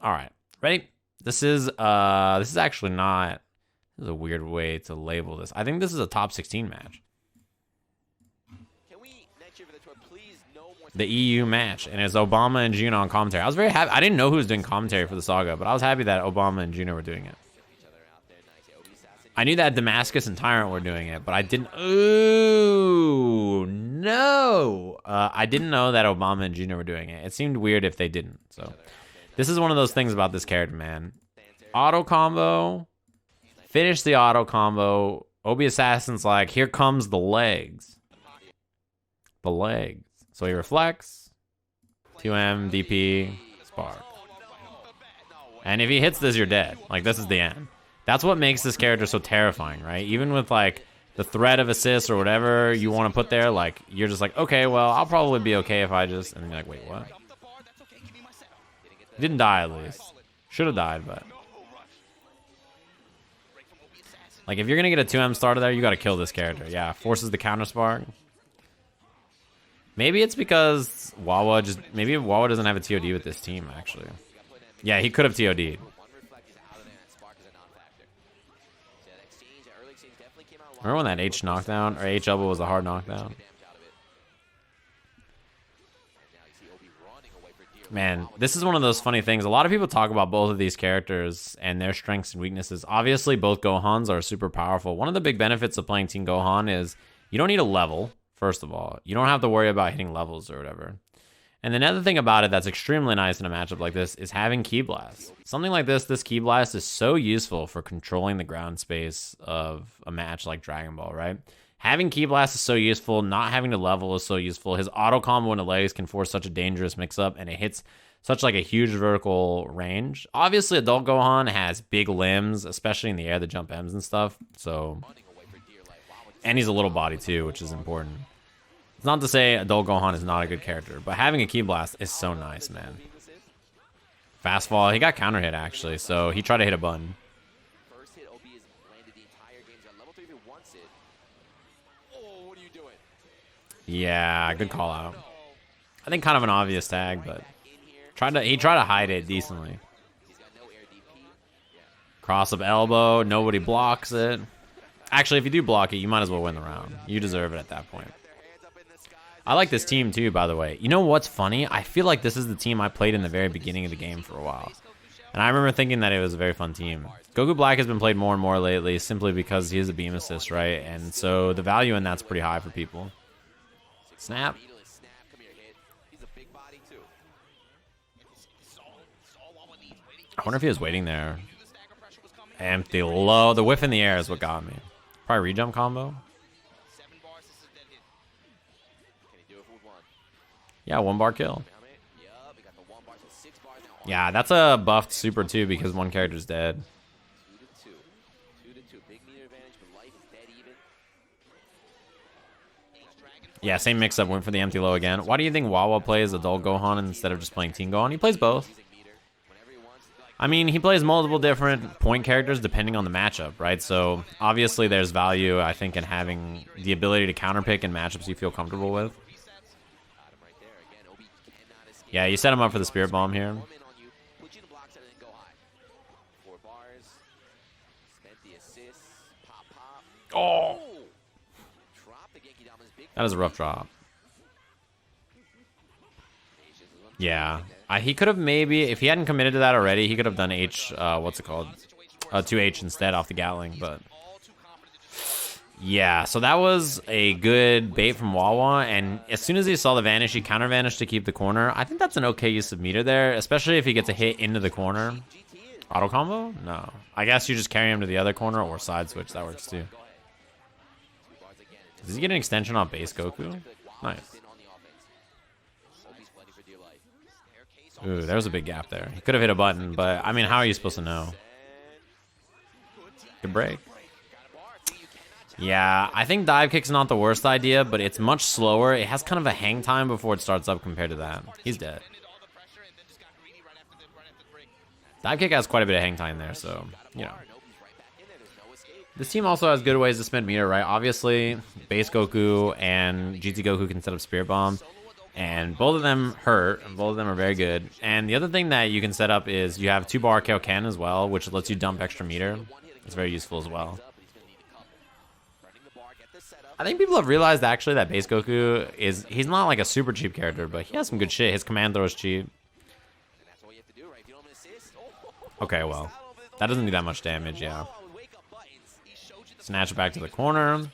All right, ready? This is actually not. This is a weird way to label this. I think this is a top 16 match. The EU match, and it's Obama and Juno on commentary. I was very happy. I didn't know who was doing commentary for the Saga, but I was happy that Obama and Juno were doing it. I knew that Damascus and Tyrant were doing it, but I didn't. Ooh, no. I didn't know that Obama and Juno were doing it. It seemed weird if they didn't. So, this is one of those things about this character, man. Auto combo. Finish the auto combo. OBAssassin's like, here comes the legs. The legs. So he reflects, 2M, DP, Spark. And if he hits this, you're dead. Like, this is the end. That's what makes this character so terrifying, right? Even with, like, the threat of assist or whatever you want to put there, like, you're just like, okay, well, I'll probably be okay if I just... And then you're like, wait, what? He didn't die, at least. Should have died, but... Like, if you're going to get a 2M starter there, you got to kill this character. Yeah, forces the counter Spark. Maybe it's because Wawa just... Maybe Wawa doesn't have a TOD with this team, actually. Yeah, he could have TOD'd. Remember when that H knockdown, or H elbow was a hard knockdown? Man, this is one of those funny things. A lot of people talk about both of these characters and their strengths and weaknesses. Obviously, both Gohans are super powerful. One of the big benefits of playing Team Gohan is you don't need a level. First of all, you don't have to worry about hitting levels or whatever. And the other thing about it that's extremely nice in a matchup like this is having Ki Blast. Something like this Ki Blast is so useful for controlling the ground space of a match like Dragon Ball, right? Having Ki Blast is so useful. Not having to level is so useful. His auto combo into legs can force such a dangerous mix-up, and it hits such like a huge vertical range. Obviously, Adult Gohan has big limbs, especially in the air, the jump M's and stuff. So... And he's a little body too, which is important. It's not to say Adult Gohan is not a good character, but having a Ki Blast is so nice, man. Fast fall. He got counter hit, actually, so he tried to hit a button. Yeah, good call out. I think kind of an obvious tag, but he tried to hide it decently. Cross up elbow. Nobody blocks it. Actually, if you do block it, you might as well win the round. You deserve it at that point. I like this team too, by the way. You know what's funny? I feel like this is the team I played in the very beginning of the game for a while. And I remember thinking that it was a very fun team. Goku Black has been played more and more lately simply because he is a beam assist, right? And so the value in that's pretty high for people. Snap. I wonder if he was waiting there. Empty low. The whiff in the air is what got me. Probably rejump combo. Yeah, 1-bar kill. Yeah, that's a buffed super too because one character's dead. Yeah, same mix-up. Went for the empty low again. Why do you think Wawa plays Adult Gohan instead of just playing Teen Gohan? He plays both. I mean, he plays multiple different point characters depending on the matchup, right? So, obviously, there's value, I think, in having the ability to counterpick in matchups you feel comfortable with. Yeah, you set him up for the Spirit Bomb here. Oh! That is a rough drop. Yeah. He could have maybe, if he hadn't committed to that already, he could have done H, what's it called? 2H instead off the Gatling, but... Yeah, so that was a good bait from Wawa, and as soon as he saw the vanish, he counter-vanished to keep the corner. I think that's an okay use of meter there, especially if he gets a hit into the corner. Auto combo? No. I guess you just carry him to the other corner or side switch. That works too. Does he get an extension on base Goku? Nice. Ooh, there was a big gap there. He could have hit a button, but, I mean, how are you supposed to know? Good break. Yeah, I think dive kick's not the worst idea, but it's much slower. It has kind of a hang time before it starts up compared to that. He's dead. Dive kick has quite a bit of hang time there, so, you know. This team also has good ways to spend meter, right? Obviously, base Goku and GT Goku can set up Spirit Bomb. And both of them hurt, and both of them are very good. And the other thing that you can set up is you have 2-bar Kaioken as well, which lets you dump extra meter. It's very useful as well. I think people have realized actually that base Goku he's not like a super cheap character, but he has some good shit. His command throw is cheap. Okay, well, that doesn't do that much damage, yeah. Snatch it back to the corner.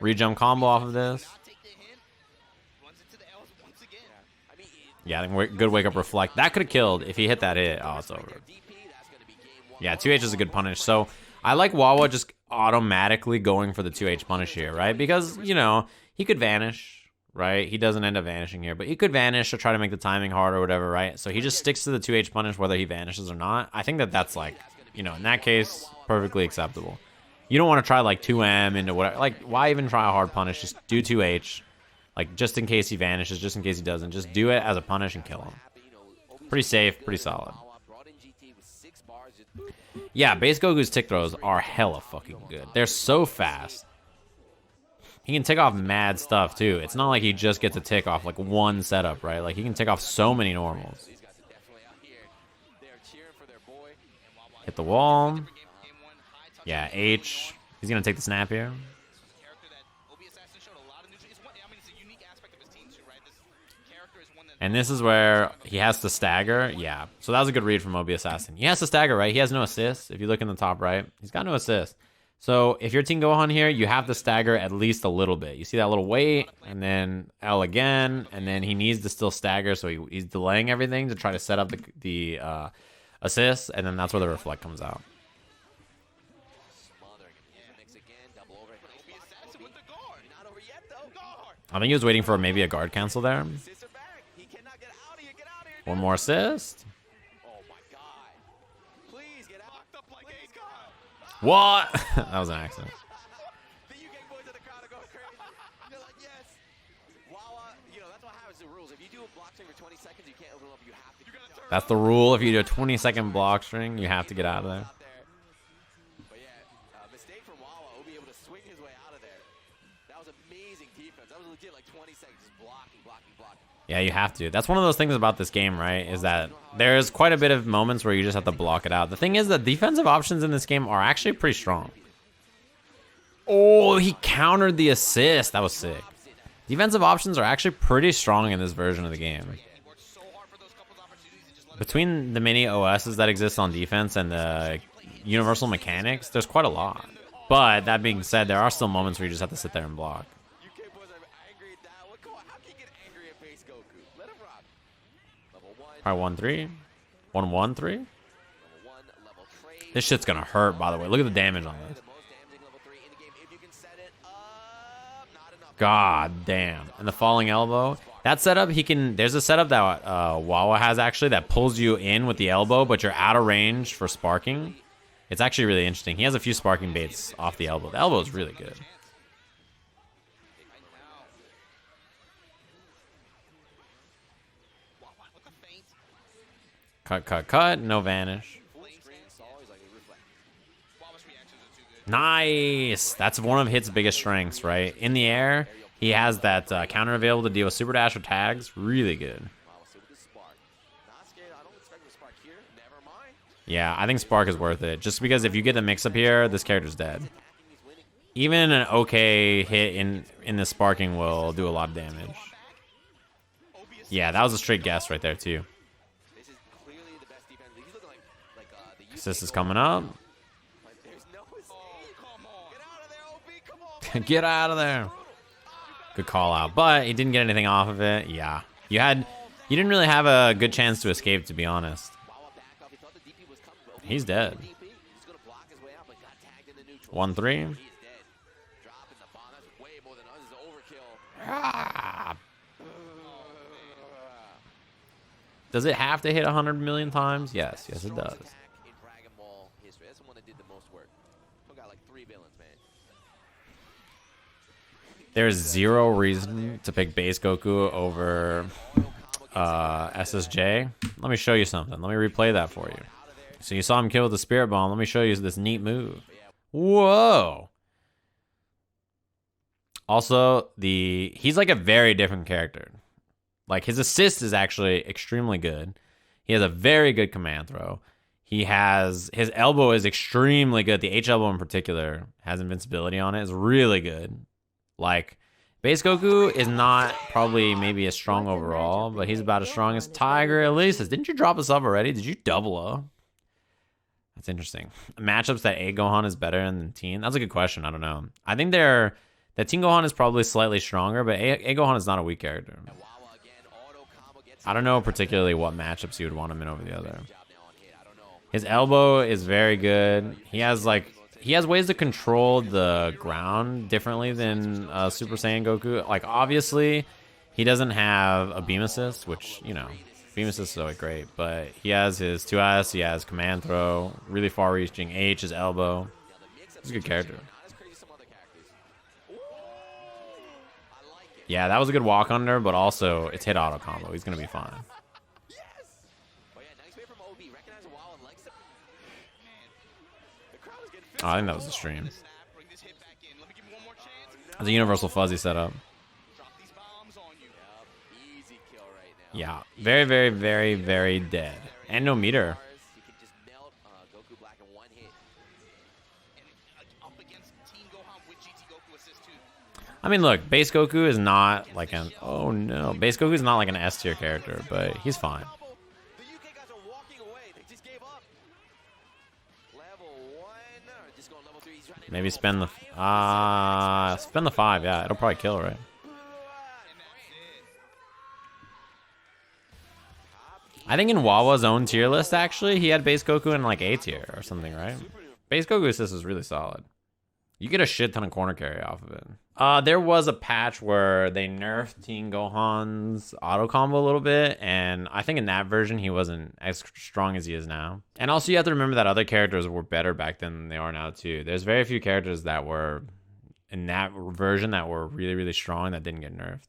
Re-jump combo off of this. Yeah, I think good wake up reflect. That could have killed if he hit that hit. Oh, it's over. Yeah, 2H is a good punish. So I like Wawa just automatically going for the 2H punish here, right? Because, you know, he could vanish, right? He doesn't end up vanishing here, but he could vanish or try to make the timing hard or whatever, right? So he just sticks to the 2H punish whether he vanishes or not. I think that that's like, you know, in that case, perfectly acceptable. You don't want to try like 2M into whatever. Like, why even try a hard punish? Just do 2H. Like, just in case he vanishes, just in case he doesn't. Just do it as a punish and kill him. Pretty safe, pretty solid. Yeah, base Goku's tick throws are hella fucking good. They're so fast. He can tick off mad stuff, too. It's not like he just gets a tick off, like, one setup, right? Like, he can tick off so many normals. Hit the wall. Yeah, H. He's going to take the snap here. And this is where he has to stagger. Yeah. So that was a good read from OBAssassin. He has to stagger, right? He has no assist. If you look in the top right, he's got no assist. So if you're Team Gohan here, you have to stagger at least a little bit. You see that little wait, and then L again, and then he needs to still stagger, so he's delaying everything to try to set up the assist, and then that's where the reflect comes out. I think he was waiting for maybe a guard cancel there. One more assist. What? That was an accident. That's the rule. If you do a 20-second block string, you have to get out of there. But yeah, mistake from Wawa. He'll be able to swing his way out of there. That was amazing defense. That was legit like 20 seconds just blocking. Yeah, you have to. That's one of those things about this game, right? Is that there's quite a bit of moments where you just have to block it out. The thing is that defensive options in this game are actually pretty strong. Oh, he countered the assist. That was sick. Defensive options are actually pretty strong in this version of the game. Between the many OSs that exist on defense and the universal mechanics, there's quite a lot. But that being said, there are still moments where you just have to sit there and block. All right, 1-3. 1-1-3. This shit's gonna hurt, by the way. Look at the damage on this. God damn. And the falling elbow. That setup, there's a setup that Wawa has actually that pulls you in with the elbow, but you're out of range for sparking. It's actually really interesting. He has a few sparking baits off the elbow. The elbow is really good. Cut. No vanish. Nice. That's one of Hit's biggest strengths, right? In the air, he has that counter available to deal with super dash or tags. Really good. Yeah, I think Spark is worth it. Just because if you get the mix-up here, this character's dead. Even an okay hit in the sparking will do a lot of damage. Yeah, that was a straight guess right there, too. Assist is coming up. Get out of there. Good call out. But he didn't get anything off of it. Yeah. You didn't really have a good chance to escape, to be honest. He's dead. 1-3. Ah. Does it have to hit 100 million times? Yes, it does. There's zero reason to pick base Goku over SSJ. Let me show you something. Let me replay that for you. So you saw him kill with the Spirit Bomb. Let me show you this neat move. Whoa. Also, he's like a very different character. Like, his assist is actually extremely good. He has a very good command throw. His elbow is extremely good. The H elbow in particular has invincibility on it. It's really good. Like, base Goku is not probably maybe as strong overall, but he's about as strong as Tiger Elias. Didn't you drop us up already? Did you double up? That's interesting. Matchups that A Gohan is better than Teen? That's a good question. I don't know. I think that Teen Gohan is probably slightly stronger, but A Gohan is not a weak character. I don't know particularly what matchups you would want him in over the other. His elbow is very good. He has ways to control the ground differently than Super Saiyan Goku. Like, obviously, he doesn't have a beam assist, which, you know, beam assist is always great. But he has his 2S, he has command throw, really far reaching H, his elbow. He's a good character. Yeah, that was a good walk under, but also it's hit auto combo. He's going to be fine. Oh, I think that was the stream. It's a universal fuzzy setup. Yeah, very, very, very, very dead. And no meter. I mean, look, base Goku is not like an... Oh, no. Base Goku is not like an S tier character, but he's fine. Maybe spend the 5. Yeah, it'll probably kill, right? I think in Wawa's own tier list, actually, he had base Goku in like A tier or something, right? Base Goku assist is really solid. You get a shit ton of corner carry off of it. There was a patch where they nerfed Teen Gohan's auto combo a little bit, and I think in that version he wasn't as strong as he is now. And also you have to remember that other characters were better back then than they are now too. There's very few characters that were in that version that were really, really strong that didn't get nerfed.